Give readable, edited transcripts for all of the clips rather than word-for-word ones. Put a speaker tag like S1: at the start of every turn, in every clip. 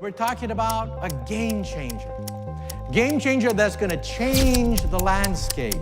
S1: we're talking about a game changer. Game changer that's going to change the landscape.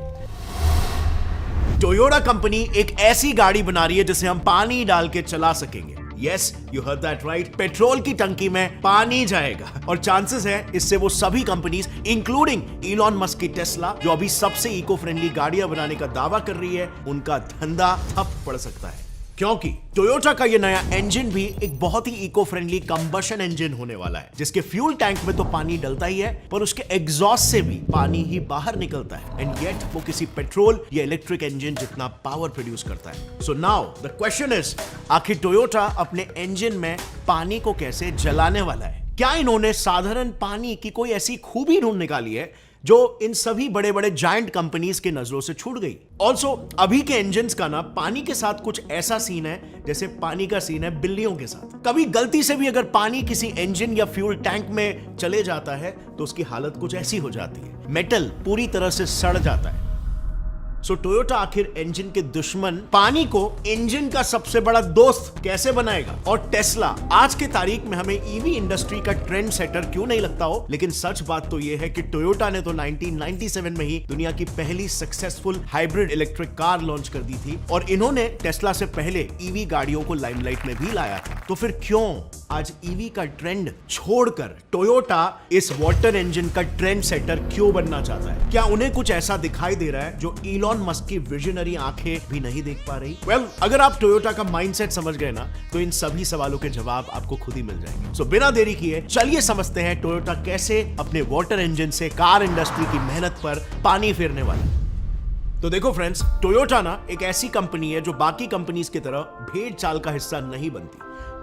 S2: Toyota company एक ऐसी गाड़ी बना रही है जिसे हम पानी डाल के चला सकेंगे. Yes, you heard that right. Petrol की टंकी में पानी जाएगा और चांसेस है इससे वो सभी कंपनीज इंक्लूडिंग इलॉन मस्क की टेस्ला जो अभी सबसे इको फ्रेंडली गाड़ियां बनाने का दावा कर रही है, उनका धंधा ठप पड़ सकता है. क्योंकि टोयोटा का ये नया इंजन भी एक बहुत ही इको फ्रेंडली कंबशन इंजन होने वाला है, जिसके फ्यूल टैंक में तो पानी डलता ही है पर उसके एग्जॉस्ट से भी पानी ही बाहर निकलता है. एंड येट वो किसी पेट्रोल या इलेक्ट्रिक इंजन जितना पावर प्रोड्यूस करता है. So now the question is, आखिर टोयोटा अपने इंजन में पानी को कैसे जलाने वाला है? क्या इन्होंने साधारण पानी की कोई ऐसी खूबी ढूंढ निकाली है जो इन सभी बड़े बड़े जायंट कंपनीज के नजरों से छूट गई? ऑल्सो अभी के इंजन्स का ना पानी के साथ कुछ ऐसा सीन है जैसे पानी का सीन है बिल्लियों के साथ. कभी गलती से भी अगर पानी किसी इंजन या फ्यूल टैंक में चले जाता है तो उसकी हालत कुछ ऐसी हो जाती है, मेटल पूरी तरह से सड़ जाता है. सो टोयोटा आखिर इंजन के दुश्मन पानी को इंजन का सबसे बड़ा दोस्त कैसे बनाएगा? और टेस्ला आज के तारीख में हमें ईवी इंडस्ट्री का ट्रेंड सेटर क्यों नहीं लगता हो, लेकिन सच बात तो यह है कि टोयोटा ने तो 1997 में ही दुनिया की पहली successful hybrid electric car launch कर दी थी और इन्होंने टेस्ला से पहले ईवी गाड़ियों को लाइमलाइट में भी लाया था. तो फिर क्यों आज ईवी का ट्रेंड छोड़कर टोयोटा इस वाटर इंजन का ट्रेंड सेटर क्यों बनना चाहता है? क्या उन्हें कुछ ऐसा दिखाई दे रहा है जो इलॉन मस्क की विजनरी आंखें भी नहीं देख पा रही? वेल, अगर आप टोयोटा का माइंडसेट समझ गए ना तो इन सभी सवालों के जवाब आपको खुद ही मिल जाएंगे. सो बिना देरी किए चलिए समझते हैं टोयोटा कैसे अपने वाटर इंजन से कार इंडस्ट्री की मेहनत पर पानी फेरने वाला है. तो देखो फ्रेंड्स, टोयोटा ना एक ऐसी कंपनी है जो बाकी कंपनीज की तरह भेड़ चाल का हिस्सा नहीं बनती,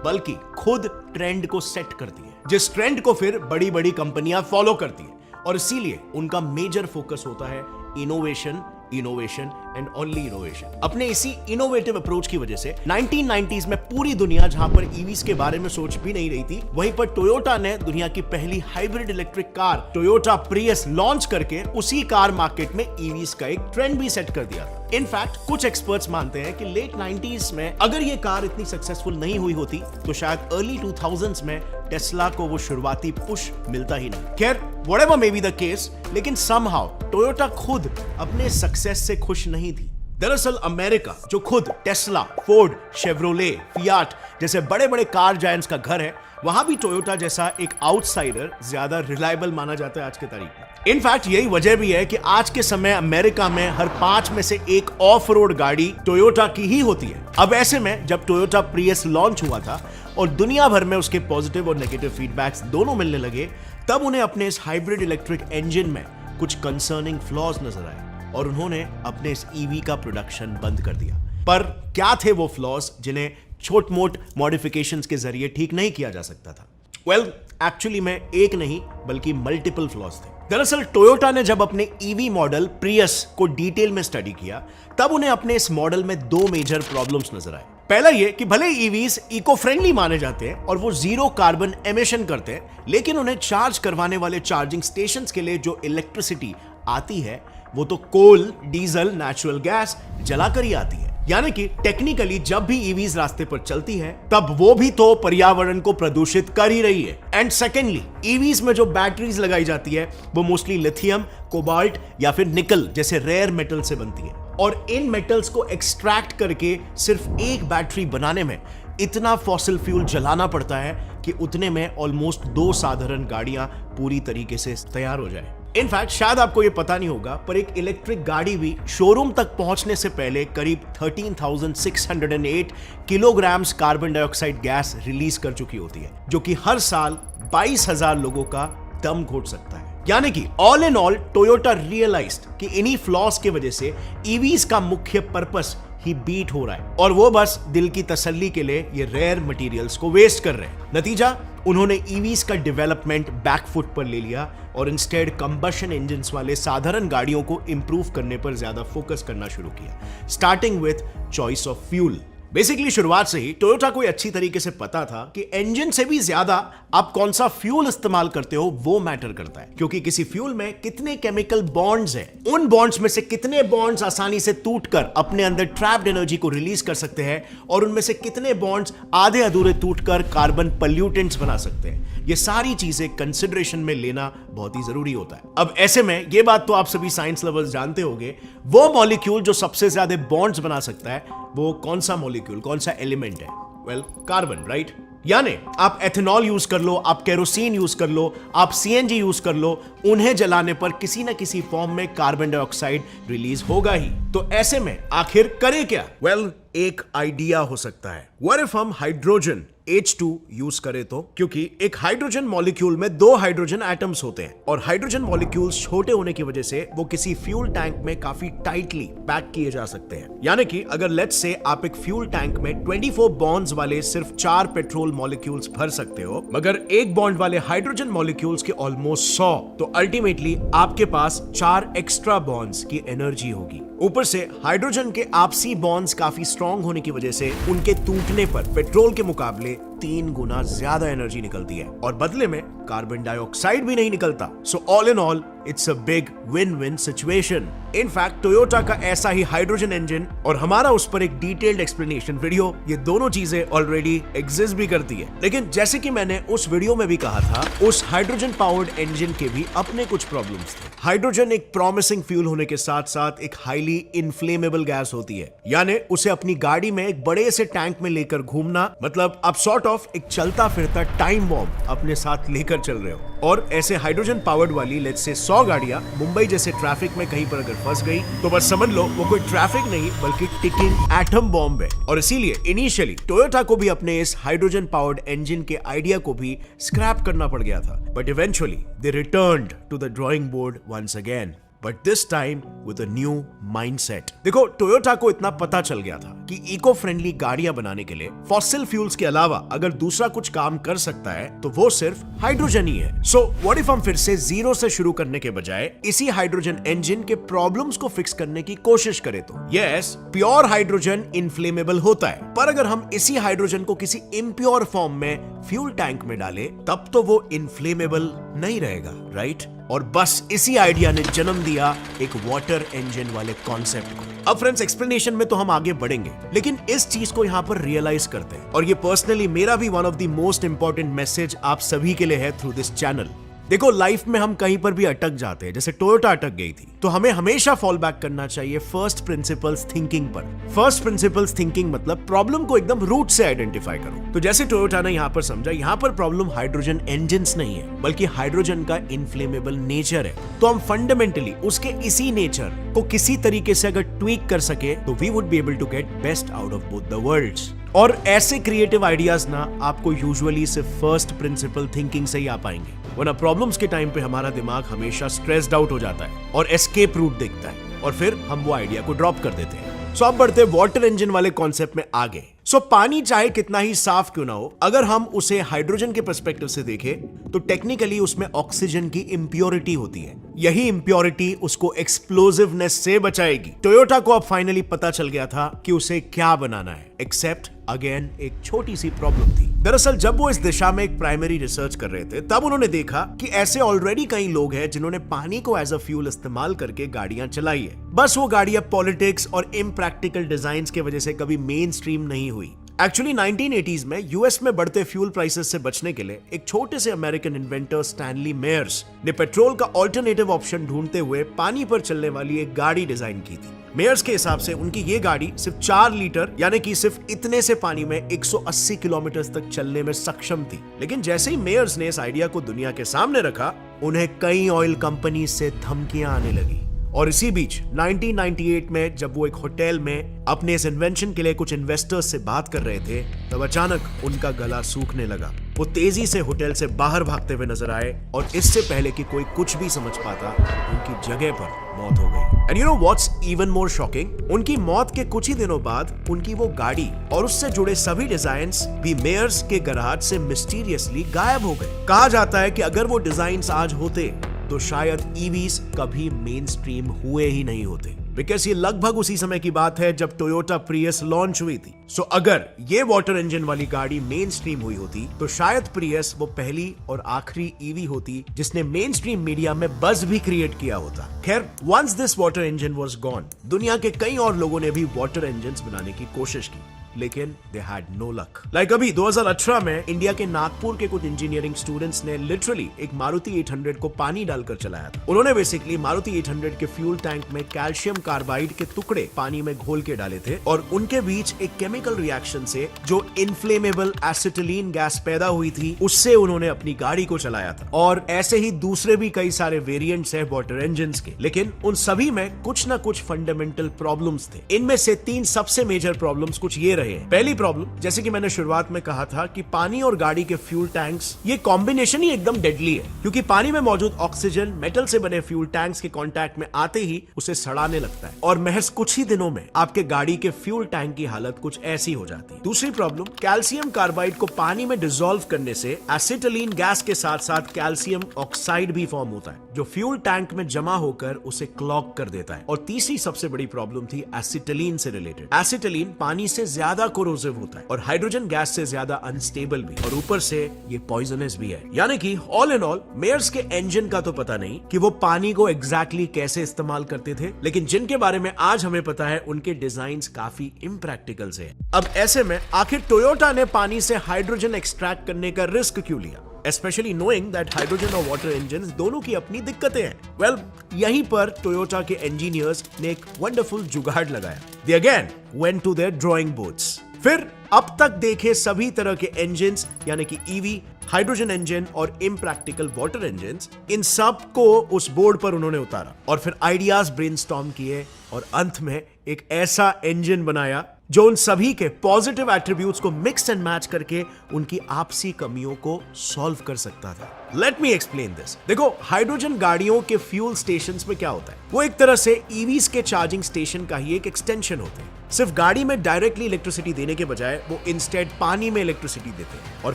S2: बल्कि खुद ट्रेंड को सेट करती है, जिस ट्रेंड को फिर बड़ी बड़ी कंपनियां फॉलो करती हैं. और इसीलिए उनका मेजर फोकस होता है innovation, innovation and only innovation. अपने इसी इनोवेटिव अप्रोच की वजह से 1990s में पूरी दुनिया जहां पर ईवीज के बारे में सोच भी नहीं रही थी, वहीं पर टोयोटा ने दुनिया की पहली hybrid electric car Toyota Prius launch करके उसी कार मार्केट में ईवीज का एक ट्रेंड भी सेट कर दिया था. इनफैक्ट कुछ एक्सपर्ट्स मानते हैं कि लेट 90s में अगर ये कार इतनी सक्सेसफुल नहीं हुई होती तो शायद अर्ली 2000s में टेस्ला को वो शुरुआती पुश मिलता ही नहीं. खैर, whatever may be the case, लेकिन समहाउ टोयोटा खुद अपने सक्सेस से खुश नहीं थी. दरअसल अमेरिका, जो खुद टेस्ला, फोर्ड, शेवरोले, फियाट जैसे बड़े बड़े कार जायंट्स का घर है, वहां भी टोयोटा जैसा एक आउटसाइडर ज्यादा रिलायबल माना जाता है आज के तारीख में. इनफैक्ट यही वजह भी है कि आज के समय अमेरिका में हर 5 में से एक ऑफ रोड गाड़ी टोयोटा की ही होती है. अब ऐसे में जब टोयोटा प्रियस लॉन्च हुआ था और दुनिया भर में उसके पॉजिटिव और नेगेटिव फीडबैक्स दोनों मिलने लगे, तब उन्हें अपने इस हाइब्रिड इलेक्ट्रिक इंजन में कुछ कंसर्निंग फ्लॉज नजर आए और उन्होंने अपने इस ईवी का प्रोडक्शन बंद कर दिया. पर क्या थे वो फ्लॉज जिन्हें छोट मोट मॉडिफिकेशंस के जरिए ठीक नहीं किया जा सकता था? वेल, एक्चुअली में एक नहीं बल्कि मल्टीपल फ्लॉज थे. दरअसल टोयोटा ने जब अपने ईवी मॉडल प्रियस को डिटेल में स्टडी किया, तब उन्हें अपने इस मॉडल में 2 मेजर प्रॉब्लम्स नजर आए. पहला ये कि भले ईवीज इको फ्रेंडली माने जाते हैं और वो जीरो कार्बन एमिशन करते हैं, लेकिन उन्हें चार्ज करवाने वाले चार्जिंग स्टेशंस के लिए जो इलेक्ट्रिसिटी आती है वो तो कोल, डीजल, नेचुरल गैस जलाकर ही आती है. यानी कि टेक्निकली जब भी ईवीज रास्ते पर चलती है तब वो भी तो पर्यावरण को प्रदूषित कर ही रही है. एंड सेकेंडली, ईवीज में जो बैटरीज लगाई जाती है वो मोस्टली लिथियम, कोबाल्ट या फिर निकल जैसे रेयर मेटल से बनती है और इन मेटल्स को एक्सट्रैक्ट करके सिर्फ एक बैटरी बनाने में इतना फॉसिल फ्यूल जलाना पड़ता है कि उतने में ऑलमोस्ट 2 साधारण गाड़ियां पूरी तरीके से तैयार हो जाए. इनफैक्ट शायद आपको यह पता नहीं होगा, पर एक इलेक्ट्रिक गाड़ी भी शोरूम तक पहुंचने से पहले करीब 13,608 kilograms carbon dioxide gas release कर चुकी होती है, जो कि हर साल 22,000 लोगों का दम घोट सकता है. यानी कि all in all Toyota realized कि इन्हीं फ्लॉस की वजह से ईवीज का मुख्य पर्पस ही बीट हो रहा है और वो बस दिल की तसल्ली के लिए ये रेयर मटेरियल्स को वेस्ट कर रहे हैं. नतीजा, उन्होंने ईवीज का डेवलपमेंट बैकफुट पर ले लिया और इंस्टेड कंबशन इंजन्स वाले साधारण गाड़ियों को इंप्रूव करने पर ज्यादा फोकस करना शुरू किया, starting with choice of fuel. Basically शुरुआत से ही टोयोटा को अच्छी तरीके से पता था कि इंजन से भी ज्यादा आप कौन सा फ्यूल इस्तेमाल करते हो वो मैटर करता है, क्योंकि किसी फ्यूल में कितने केमिकल बॉन्ड्स हैं, उन बॉन्ड्स में से कितने बॉन्ड्स आसानी से टूटकर अपने अंदर ट्रैप्ड एनर्जी को रिलीज कर सकते हैं और उनमें से कितने बॉन्ड्स आधे अधूरे टूटकर कार्बन पॉल्यूटेंट्स बना सकते हैं। ये सारी चीजें कंसिडरेशन में लेना बहुत ही जरूरी होता है। अब ऐसे में ये बात तो आप सभी साइंस लवर्स जानते होंगे, वो मॉलिक्यूल जो सबसे ज्यादा बॉन्ड्स बना सकता है वो कौन सा मॉलिक्यूल, कौन सा एलिमेंट है? Well, carbon, right? यानी आप एथेनॉल यूज कर लो, आप केरोसिन यूज कर लो, आप सीएनजी यूज कर लो, उन्हें जलाने पर किसी ना किसी फॉर्म में कार्बन डाइऑक्साइड रिलीज होगा ही। तो ऐसे में आखिर करें क्या? वेल, एक आइडिया हो सकता है। व्हाट इफ हम हाइड्रोजन H2 यूज करें तो? क्योंकि एक हाइड्रोजन मॉलिक्यूल में 2 हाइड्रोजन एटम्स होते हैं और हाइड्रोजन मॉलिक्यूल्स छोटे होने की वजह से वो किसी फ्यूल टैंक में काफी टाइटली पैक किए जा सकते हैं। यानी कि अगर लेट्स से आप एक फ्यूल टैंक में 24 बॉन्ड्स वाले सिर्फ 4 पेट्रोल मॉलिक्यूल्स भर सकते हो, मगर एक बॉन्ड वाले हाइड्रोजन मॉलिक्यूल्स के ऑलमोस्ट 100, तो अल्टीमेटली आपके पास 4 एक्स्ट्रा बॉन्ड्स की एनर्जी होगी। ऊपर से हाइड्रोजन के आपसी बॉन्ड्स काफी स्ट्रॉन्ग होने की वजह से उनके टूटने पर पेट्रोल के मुकाबले 3 गुना ज्यादा एनर्जी निकलती है और बदले में कार्बन डाइऑक्साइड भी नहीं निकलता। So all in all it's a big win win situation. In fact Toyota का ऐसा ही हाइड्रोजन इंजन और हमारा उस पर एक डिटेल्ड एक्सप्लेनेशन वीडियो, ये दोनों चीजें ऑलरेडी एग्जिस्ट भी करती है। लेकिन जैसे कि मैंने उस वीडियो में भी कहा था, उस हाइड्रोजन पावर्ड इंजन के भी अपने कुछ प्रॉब्लम्स थे। हाइड्रोजन एक प्रॉमिसिंग फ्यूल होने के साथ साथ एक हाईली इनफ्लेमेबल गैस होती है, यानी उसे अपनी गाड़ी में एक बड़े से टैंक में लेकर घूमना मतलब आप सॉर्ट ऑफ एक चलता फिरता टाइम बॉम्ब अपने साथ लेकर चल रहे हो। और ऐसे हाइड्रोजन पावर्ड वाली लेट्स से 100 गाड़ियां मुंबई जैसे ट्रैफिक में कहीं पर अगर फंस गई तो बस समझ लो वो कोई ट्रैफिक नहीं बल्कि टिकिंग एटम बॉम्ब है। और इसीलिए इनिशियली टोयोटा को भी अपने इस हाइड्रोजन पावर्ड इंजन के आइडिया को भी स्क्रैप करना पड़ गया था, but eventually they returned to the drawing board once again, but this time with a new mindset. देखो, टोयोटा को इतना पता चल गया था कि इको फ्रेंडली गाड़ियां बनाने के लिए फॉसिल फ्यूल्स के अलावा अगर दूसरा कुछ काम कर सकता है तो वो सिर्फ हाइड्रोजन ही है। सो व्हाट इफ हम फिर से जीरो से शुरू करने के बजाय इसी हाइड्रोजन इंजन के प्रॉब्लम्स को फिक्स करने की कोशिश करें तो? यस, प्योर हाइड्रोजन इनफ्लेमेबल होता है, पर अगर हम इसी हाइड्रोजन को किसी इम्प्योर फॉर्म में फ्यूल टैंक में डालें तब तो वो इनफ्लेमेबल नहीं रहेगा, राइट? और बस इसी आइडिया ने जन्म दिया एक वाटर इंजन वाले कॉन्सेप्ट को। अब फ्रेंड्स, एक्सप्लेनेशन में तो हम आगे बढ़ेंगे, लेकिन इस चीज को यहां पर रियलाइज करते हैं, और ये पर्सनली मेरा भी one of the most important message आप सभी के लिए है थ्रू दिस चैनल। देखो, लाइफ में हम कहीं पर भी अटक जाते हैं, जैसे टोयोटा अटक गई थी, तो हमें हमेशा फॉल बैक करना चाहिए फर्स्ट प्रिंसिपल्स थिंकिंग पर। फर्स्ट प्रिंसिपल्स थिंकिंग मतलब प्रॉब्लम को एकदम रूट से आइडेंटिफाई करो। तो जैसे टोयोटा ने यहां पर समझा, यहां पर प्रॉब्लम हाइड्रोजन इंजन्स नहीं है बल्कि हाइड्रोजन का इनफ्लेमेबल नेचर है। तो हम फंडामेंटली उसके इसी नेचर को किसी तरीके से अगर ट्वीक कर सके तो we would be able to get best out of both the worlds. और ऐसे क्रिएटिव आइडियाज ना आपको यूजुअली सिर्फ फर्स्ट प्रिंसिपल थिंकिंग से ही आ पाएंगे, वरना प्रॉब्लम्स के टाइम पे हमारा दिमाग हमेशा स्ट्रेस्ड आउट हो जाता है और एस्केप रूट देखता है और फिर हम वो आइडिया को ड्रॉप कर देते हैं। सो अब बढ़ते वाटर इंजन वाले कॉन्सेप्ट में आगे। सो पानी चाहे कितना ही साफ क्यों ना हो, अगर हम उसे हाइड्रोजन के पर्सपेक्टिव से देखें तो टेक्निकली उसमें ऑक्सीजन की इंप्योरिटी होती है। यही इंप्योरिटी उसको एक्सप्लोसिवनेस से बचाएगी। टोयोटा को अब फाइनली पता चल गया था कि उसे क्या बनाना है, एक्सेप्ट अगेन एक छोटी सी प्रॉब्लम थी। दरअसल जब वो इस दिशा में एक प्राइमरी रिसर्च कर रहे थे तब उन्होंने देखा कि ऐसे ऑलरेडी कई लोग हैं जिन्होंने पानी को एज अ फ्यूल इस्तेमाल करके गाड़ियां चलाई है, बस वो गाड़ियां पॉलिटिक्स और इम्प्रैक्टिकल डिजाइन की वजह से कभी मेन स्ट्रीम नहीं हुई। एक्चुअली 1980s में यूएस में बढ़ते फ्यूल प्राइसेस से बचने के लिए एक छोटे से अमेरिकन इन्वेंटर स्टैनली मेयर्स ने पेट्रोल का ऑल्टरनेटिव ऑप्शन ढूंढते हुए पानी पर चलने वाली एक गाड़ी डिजाइन की थी। मेयर्स के हिसाब से उनकी ये गाड़ी सिर्फ 4 लीटर यानी कि सिर्फ इतने से पानी में 180 किलोमीटर तक चलने में सक्षम थी। लेकिन जैसे ही मेयर्स ने इस आइडिया को दुनिया के सामने रखा, उन्हें कई ऑयल कंपनी से धमकियां आने लगी। और इसी बीच 1998 में जब वो एक होटल में अपने इस इन्वेंशन के लिए कुछ इन्वेस्टर्स से बात कर रहे थे, तब अचानक उनका गला सूखने लगा। वो तेजी से होटल से बाहर भागते हुए नजर आए और इससे पहले कि कोई कुछ भी समझ पाता, उनकी जगह पर मौत हो गई। And you know what's even more shocking, उनकी मौत के कुछ ही दिनों बाद उनकी वो गाड़ी और उससे जुड़े सभी डिजाइन्स भी मेयर्स के गैराज से मिस्टीरियसली गायब हो गए। कहा जाता है कि अगर वो डिजाइन्स आज होते तो शायद ईवीज कभी मेन स्ट्रीम हुए ही नहीं होते। बिकॉज ये लगभग उसी समय की बात है जब टोयोटा प्रियस लॉन्च हुई थी। सो अगर ये वाटर इंजन वाली गाड़ी मेन स्ट्रीम हुई होती तो शायद प्रियस वो पहली और आखिरी ईवी होती जिसने मेन स्ट्रीम मीडिया में बज भी क्रिएट किया होता। खैर, once this water engine was gone, दुनिया के कई और लोगों ने भी वाटर इंजन्स बनाने की कोशिश की, लेकिन they had no luck. Like अभी 2018 में इंडिया के नागपुर के कुछ इंजीनियरिंग स्टूडेंट्स ने लिटरली एक मारुति 800 को पानी डालकर चलाया था। उन्होंने बेसिकली मारुति 800 के फ्यूल टैंक में कैल्शियम कार्बाइड के टुकड़े पानी में घोल के डाले थे और उनके बीच एक केमिकल रिएक्शन से जो इनफ्लेमेबल एसिटिलीन गैस पैदा हुई थी, उससे उन्होंने अपनी गाड़ी को चलाया था। और ऐसे ही दूसरे भी कई सारे वेरिएंट्स हैं वाटर इंजन्स के, लेकिन उन सभी में कुछ ना कुछ फंडामेंटल प्रॉब्लम्स थे। इनमें से 3 सबसे मेजर प्रॉब्लम्स कुछ ये रहे हैं। पहली प्रॉब्लम, जैसे कि मैंने शुरुआत में कहा था कि पानी और गाड़ी के फ्यूल टैंक्स, ये कॉम्बिनेशन ही एकदम डेडली है, क्योंकि पानी में मौजूद ऑक्सीजन मेटल से बने फ्यूल टैंक्स के कांटेक्ट में आते ही उसे सड़ाने लगता है और महज कुछ ही दिनों में आपके गाड़ी के फ्यूल टैंक की हालत कुछ ऐसी हो जाती है। दूसरी प्रॉब्लम, कैल्शियम कार्बाइड को पानी में डिसॉल्व करने से एसिटिलीन गैस के साथ साथ कैल्शियम ऑक्साइड भी फॉर्म होता है, जो फ्यूल टैंक में जमा होकर उसे क्लॉग कर देता है। और तीसरी सबसे बड़ी प्रॉब्लम थी एसिटिलीन से रिलेटेड। एसिटिलीन पानी से ज्यादा कोरोसिव होता है और हाइड्रोजन गैस से ज्यादा अनस्टेबल भी, और ऊपर से ये पॉइजनस भी है। यानी कि ऑल इन ऑल मेयर्स के इंजन का तो पता नहीं कि वो पानी को एग्जैक्टली कैसे इस्तेमाल करते थे, लेकिन जिनके बारे में आज हमें पता है उनके डिजाइन्स काफी इम्प्रैक्टिकल से। अब ऐसे में आखिर टोयोटा ने पानी से हाइड्रोजन एक्सट्रैक्ट करने का रिस्क क्यों लिया, especially knowing that हाइड्रोजन और वाटर इंजन दोनों की अपनी दिक्कतें हैं। Well, यहीं पर टोयोटा के इंजीनियर्स ने एक वंडरफुल जुगाड़ लगाया। They again went to their drawing boards। फिर अब तक देखे सभी तरह के इंजन्स, यानी कि ईवी, हाइड्रोजन इंजन और इम्प्रैक्टिकल वाटर इंजन्स, इन सब को उस बोर्ड पर उन्होंने उतारा और फिर आइडियाज ब्रेनस्टॉर्म किए और अंत में एक ऐसा इंजन बनाया जो उन सभी के पॉजिटिव एट्रीब्यूट्स को मिक्स एंड मैच करके उनकी आपसी कमियों को सॉल्व कर सकता था। Let me explain this. देखो, हाइड्रोजन गाड़ियों के फ्यूल स्टेशंस में क्या होता है, वो एक तरह से ईवीज के चार्जिंग स्टेशन का ही एक एक्सटेंशन होते हैं। सिर्फ गाड़ी में डायरेक्टली इलेक्ट्रिसिटी देने के बजाय वो इंस्टेड पानी में इलेक्ट्रिसिटी देते हैं और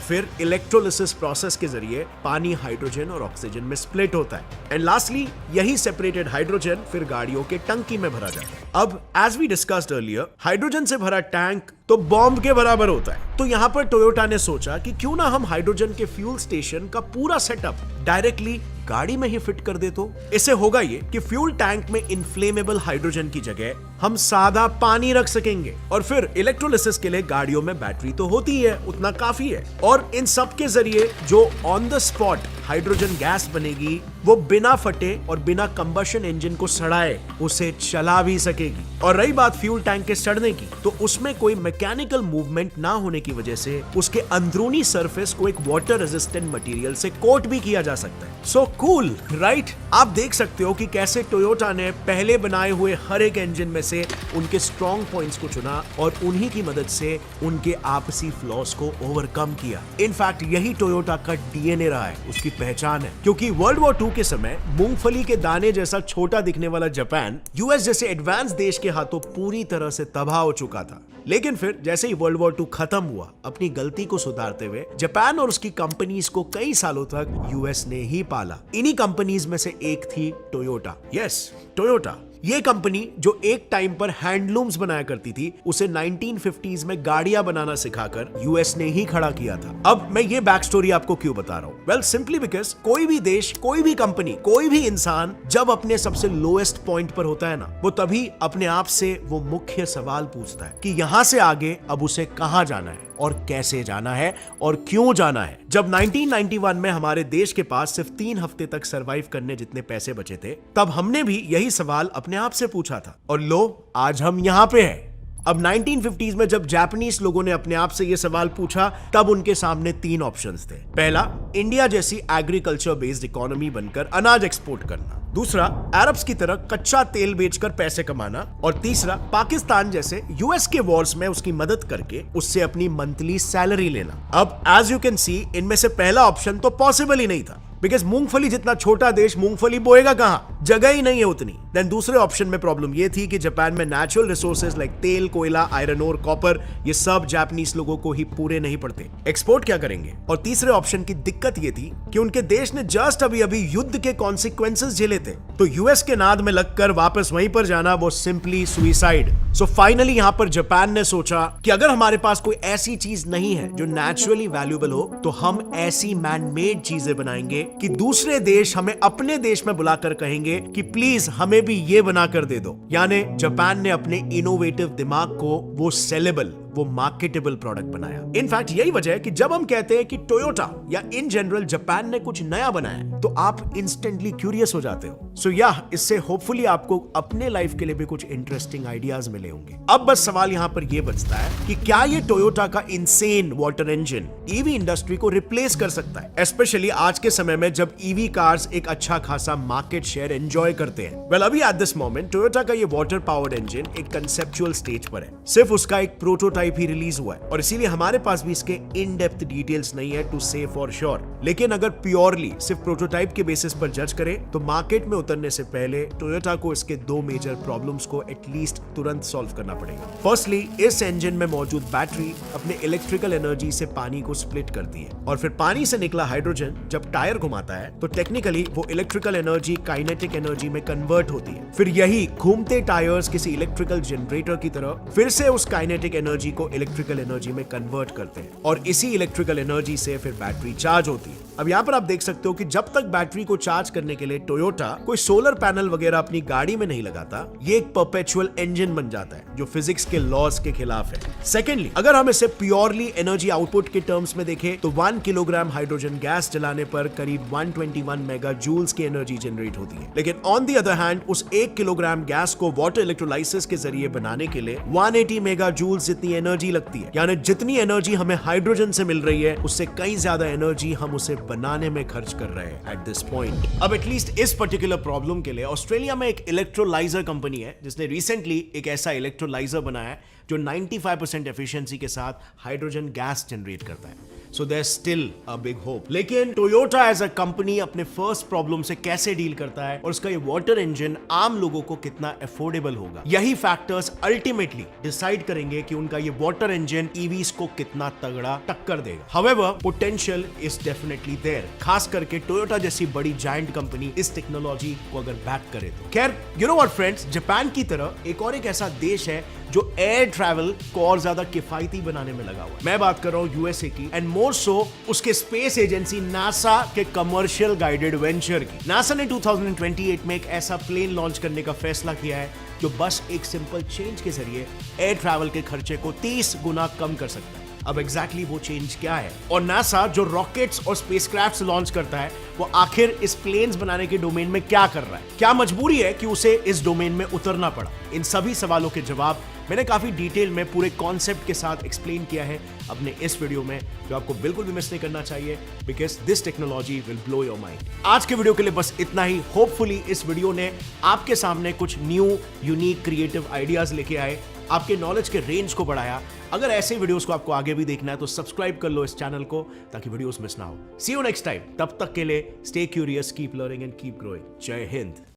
S2: फिर इलेक्ट्रोलिसिस प्रोसेस के जरिए पानी हाइड्रोजन और ऑक्सीजन में स्प्लिट होता है एंड लास्टली यही सेपरेटेड हाइड्रोजन फिर गाड़ियों के टंकी में भरा जाता है। अब as we discussed earlier, hydrogen से भरा टैंक तो बॉम्ब के बराबर होता है। तो यहां पर टोयोटा ने सोचा कि क्यों ना हम हाइड्रोजन के फ्यूल स्टेशन का पूरा सेटअप डायरेक्टली गाड़ी में ही फिट कर दे। तो इससे होगा ये कि फ्यूल टैंक में इनफ्लेमेबल हाइड्रोजन की जगह हम सादा पानी रख सकेंगे और फिर इलेक्ट्रोलिसिस के लिए गाड़ियों में बैटरी तो होती है, उतना काफी है, और इन सब के जरिए जो on the spot hydrogen gas बनेगी वो बिना फटे और बिना कंबशन इंजन को सड़ाए उसे चला भी सकेगी। और रही बात फ्यूल टैंक के सड़ने की, तो उसमें कोई मैकेनिकल मूवमेंट ना होने की वजह से उसके अंदरूनी सरफेस को एक वाटर रेजिस्टेंट मटेरियल से कोट भी किया जा सकता है। So cool, right? आप देख सकते हो कि कैसे टोयोटा ने पहले बनाए हुए हर एक इंजन में से उनके स्ट्रॉन्ग पॉइंट्स को चुना और उन्हीं की मदद से उनके आपसी फ्लॉस को ओवरकम किया। इनफैक्ट यही टोयोटा का डीएनए रहा है, उसकी पहचान है, क्योंकि वर्ल्ड वॉर 2 के समय मूंगफली के दाने जैसा छोटा दिखने वाला जापान यूएस जैसे एडवांस देश के हाथों पूरी तरह से तबाह हो चुका था। लेकिन फिर जैसे ही वर्ल्ड वॉर 2 खत्म हुआ, अपनी गलती को सुधारते हुए जापान और उसकी कंपनीज को कई सालों तक यूएस ने ही पाला। इन्हीं कंपनीज में से एक थी टोयोटा। Yes, Toyota. ये कंपनी जो एक टाइम पर हैंडलूम्स बनाया करती थी, उसे 1950s में गाड़ियां बनाना सिखाकर यूएस ने ही खड़ा किया था। अब मैं ये बैक स्टोरी आपको क्यों बता रहा हूं? वेल, सिंपली बिकॉज कोई भी देश, कोई भी कंपनी, कोई भी इंसान जब अपने सबसे लोएस्ट पॉइंट पर होता है ना, वो तभी अपने आप से वो मुख्य सवाल पूछता है कि यहां से आगे अब उसे कहां जाना है और कैसे जाना है और क्यों जाना है। जब 1991 में हमारे देश के पास सिर्फ 3 हफ्ते तक सरवाइव करने जितने पैसे बचे थे, तब हमने भी यही सवाल अपने आप से पूछा था और लो, आज हम यहां पे हैं। अब 1950s में जब जापानीज लोगों ने अपने आप से यह सवाल पूछा, तब उनके सामने 3 ऑप्शंस थे। पहला, इंडिया जैसी एग्रीकल्चर बेस्ड इकोनॉमी बनकर अनाज एक्सपोर्ट करना। दूसरा, अरब्स की तरह कच्चा तेल बेचकर पैसे कमाना। और तीसरा, पाकिस्तान जैसे यूएस के वॉर्स में उसकी मदद करके उससे अपनी मंथली सैलरी लेना। अब एज यू कैन सी, इनमें से पहला ऑप्शन तो पॉसिबल ही नहीं था, बिकॉज मूंगफली जितना छोटा देश मूंगफली बोएगा कहां, जगह ही नहीं है उतनी। देन दूसरे ऑप्शन में प्रॉब्लम यह थी कि जापान में नेचुरल रिसोर्सेज लाइक तेल, कोयला, आयरन ओर, कॉपर, ये सब जापानीज लोगों को ही पूरे नहीं पड़ते। एक्सपोर्ट क्या करेंगे? और तीसरे ऑप्शन की दिक्कत यह थी कि उनके देश ने जस्ट अभी अभी युद्ध के कॉन्सिक्वेंसेस झेले थे लेते तो यूएस के नाद में लगकर वापस वहीं पर जाना वो सिंपली सुइसाइड। सो फाइनली यहां पर जापान ने सोचा कि अगर हमारे पास कोई ऐसी चीज नहीं है जो नेचुरली वैल्यूएबल हो तो हम ऐसी मैन मेड चीजें बनाएंगे कि दूसरे देश हमें अपने देश में बुलाकर कहेंगे कि प्लीज हमें भी ये बनाकर दे दो। यानी जापान ने अपने इनोवेटिव दिमाग को वो सेलेबल, वो मार्केटेबल प्रोडक्ट बनाया। इनफैक्ट यही वजह है कि जब हम कहते हैं कि टोयोटा या इन जनरल जापान ने कुछ नया बनाया तो आप इंस्टेंटली क्यूरियस हो जाते हो। सो इससे होपफुली आपको अपने लाइफ के लिए भी कुछ इंटरेस्टिंग आइडियाज मिले होंगे। अब बस सवाल यहां पर यह बचता है कि क्या ये टोयोटा का insane water engine EV industry को रिप्लेस कर सकता है, स्पेशली आज के समय में जब ईवी कार्स एक अच्छा खासा मार्केट शेयर एंजॉय करते हैं। वेल अभी एट दिस मोमेंट टोयोटा का ये वाटर पावर्ड इंजन एक कंसेप्चुअल स्टेज पर है, सिर्फ उसका एक प्रोटोटाइप ही रिलीज हुआ है और इसीलिए हमारे पास भी इसके इन डेप्थ डिटेल्स नहीं है टू से फॉर श्योर। लेकिन अगर प्योरली सिर्फ प्रोटोटाइप के बेसिस पर जज करें तो मार्केट में उतरने से पहले टोयोटा को इसके दो मेजर प्रॉब्लम्स को एटलीस्ट तुरंत सॉल्व करना पड़ेगा। फर्स्टली, इस इंजन में मौजूद बैटरी अपने इलेक्ट्रिकल एनर्जी से पानी को स्प्लिट करती है और फिर पानी से निकला हाइड्रोजन जब टायर घुमाता है तो टेक्निकली वो इलेक्ट्रिकल एनर्जी काइनेटिक एनर्जी में कन्वर्ट होती है। फिर यही घूमते टायर्स किसी इलेक्ट्रिकल जनरेटर की तरह फिर से उस काइनेटिक एनर्जी को इलेक्ट्रिकल एनर्जी में कन्वर्ट करते हैं और इसी इलेक्ट्रिकल एनर्जी से फिर बैटरी चार्ज होती है। अब यहाँ पर आप देख सकते हो कि जब तक बैटरी को चार्ज करने के लिए टोयोटा कोई सोलर पैनल वगैरह अपनी गाड़ी में नहीं लगाता, ये एक परपेचुअल इंजन बन जाता है जो फिजिक्स के लॉज के खिलाफ है। सेकेंडली, अगर हम इसे प्योरली एनर्जी आउटपुट के टर्म्स में देखें तो 1 किलोग्राम हाइड्रोजन गैस जलाने पर करीब 121 मेगा जूल्स की एनर्जी जनरेट होती है। लेकिन ऑन द अदर हैंड उस 1 किलोग्राम गैस को वाटर इलेक्ट्रोलाइसिस के जरिए बनाने के लिए 180 मेगा जूल्स जितनी एनर्जी लगती है। यानी जितनी एनर्जी हमें हाइड्रोजन से मिल रही है उससे कई ज्यादा एनर्जी हम उसे बनाने में खर्च कर रहे हैं एट दिस पॉइंट। अब एटलीस्ट इस पर्टिकुलर प्रॉब्लम के लिए ऑस्ट्रेलिया में एक इलेक्ट्रोलाइजर कंपनी है जिसने रिसेंटली एक ऐसा इलेक्ट्रोलाइजर बनाया है जो 95% एफिशिएंसी के साथ हाइड्रोजन गैस जनरेट करता है। So there still a big hope. लेकिन टोयोटा एज अ कंपनी अपने फर्स्ट प्रॉब्लम से कैसे डील करता है और उसका ये वाटर इंजन आम लोगों को कितना अफोर्डेबल होगा, यही फैक्टर्स अल्टीमेटली डिसाइड करेंगे कि उनका ये वाटर इंजन ईवीज को कितना तगड़ा टक्कर देगा। However, potential is definitely there, खास करके टोयोटा जैसी बड़ी जायंट कंपनी इस टेक्नोलॉजी को अगर बैक करे तो। खैर, you know what friends, Japan की तरह एक और एक ऐसा देश है जो एयर ट्रैवल को और ज्यादा किफायती बनाने में लगा हुआ है। मैं बात कर रहा हूं यूएसए की, एंड मोर सो उसके स्पेस एजेंसी नासा के कमर्शियल गाइडेड वेंचर की। नासा ने 2028 में एक ऐसा प्लेन लॉन्च करने का फैसला किया है जो बस एक सिंपल चेंज के जरिए एयर ट्रैवल के खर्चे को 30 गुना कम कर सकता है। अब एग्जैक्टली वो चेंज क्या है और नासा जो रॉकेट्स और स्पेसक्राफ्ट्स लॉन्च करता है वो आखिर इस प्लेन्स बनाने के डोमेन में क्या कर रहा है, क्या मजबूरी है कि उसे इस डोमेन में उतरना पड़ा। इन सभी सवालों के जवाब मैंने काफी डिटेल में पूरे कॉन्सेप्ट के साथ एक्सप्लेन किया है अपने इस वीडियो में, जो आपको बिल्कुल भी मिस नहीं करना चाहिए because this technology will blow your mind. आज के वीडियो के लिए बस इतना ही। होपफुली इस वीडियो ने आपके सामने कुछ न्यू यूनिक क्रिएटिव आइडियाज लेके आए, आपके नॉलेज के रेंज को बढ़ाया। अगर ऐसे वीडियोस को आपको आगे भी देखना है तो सब्सक्राइब कर लो इस चैनल को ताकि वीडियोस मिस ना हो। सी यू नेक्स्ट टाइम। तब तक के लिए stay curious, keep learning and keep growing. जय हिंद।